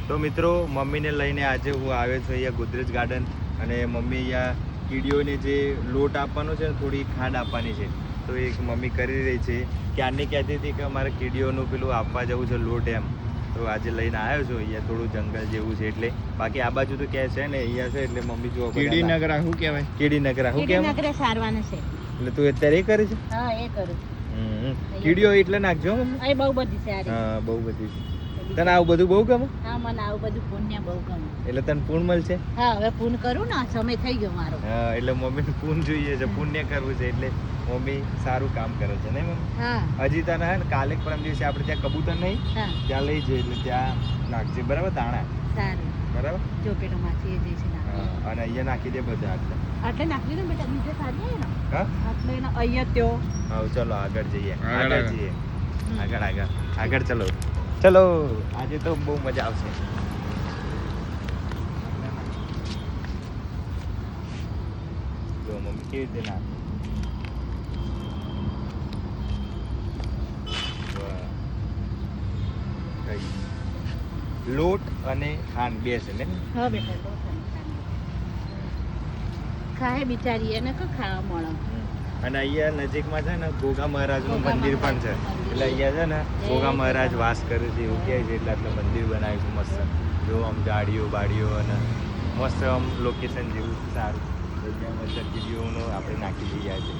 તો મિત્રો મમ્મીને લઈને આજે હું આવ્યો છું અહીંયા ગોદરેજ ગાર્ડન અને મમ્મી અહીંયા કીડીઓને જે લોટ આપવાનો છે થોડી ખાંડ આપવાની છે તો એક મમ્મી કરી રહી છે ક્યારની કહેતી હતી કે અમારે કીડીઓનું પેલું આપવા જવું છે લોટ એમ તો આજે લઈને આવ્યો છું અહીંયા થોડું જંગલ જેવું છે એટલે બાકી આ બાજુ તો ક્યાં છે ને અહીંયા છે એટલે મમ્મી જો કીડી નગરા શું કહેવાય કીડી નગરા શું કહેવાય નગરે સારવાના છે એટલે તું અત્યારે એ કરે છે હા એ કરું કીડીઓ એટલે નાખજો મમ્મી અહીં બહુ બધી છે હા બહુ બધી છે તને આવું બધું બહુ ગમે હા મને આવું બધું પુણ્ય બહુ ગમે એટલે તને પૂન મળશે હા હવે પૂન કરું ને સમય થઈ ગયો મારો હા એટલે મમ્મીને પૂન જોઈએ છે પુણ્ય કરવું છે એટલે મમ્મી સારું કામ કરે છે ને મમ્મી હા હજી તને હે ને કાલે પરમ દિવસે આપણે ત્યાં કબૂતર નહીં હા ત્યાં લઈ જઈએ એટલે ત્યાં નાખજે બરાબર દાણા સારું બરાબર જો પેલો માછી એ જઈશ હા અને અહીંયા નાખી દે બધા આટલે એટલે નાખી દે બેટા બીજે સારી ને હા એટલે એને અહીંયા ત્યો હા ચલો આગળ જઈએ આગળ આગળ જઈએ આગળ આગળ આગળ ચલો ચલો આજે તો બહુ મજા આવશે જો મમ્મી કેવી રીતે નાખે લોટ અને ખાંડ બે છે ને હા બેટા ખાય બિચારી એને ક ખાવા મળે અને અહીંયા નજીકમાં છે ને ગોગા મહારાજનું ગોગા મંદિર પણ છે મહારાજનું મંદિર. એટલે અહીંયા છે ને ગોગા મહારાજ વાસ કરે છે એવું કહે છે એટલે આટલું મંદિર બનાવ્યું છે મસ્ત જો આમ ઝાડીઓ બાડીઓ અને મસ્ત આમ લોકેશન જેવું સારું તો ત્યાં મસ્ત કીડીઓનું આપણે નાખી દઈએ આજે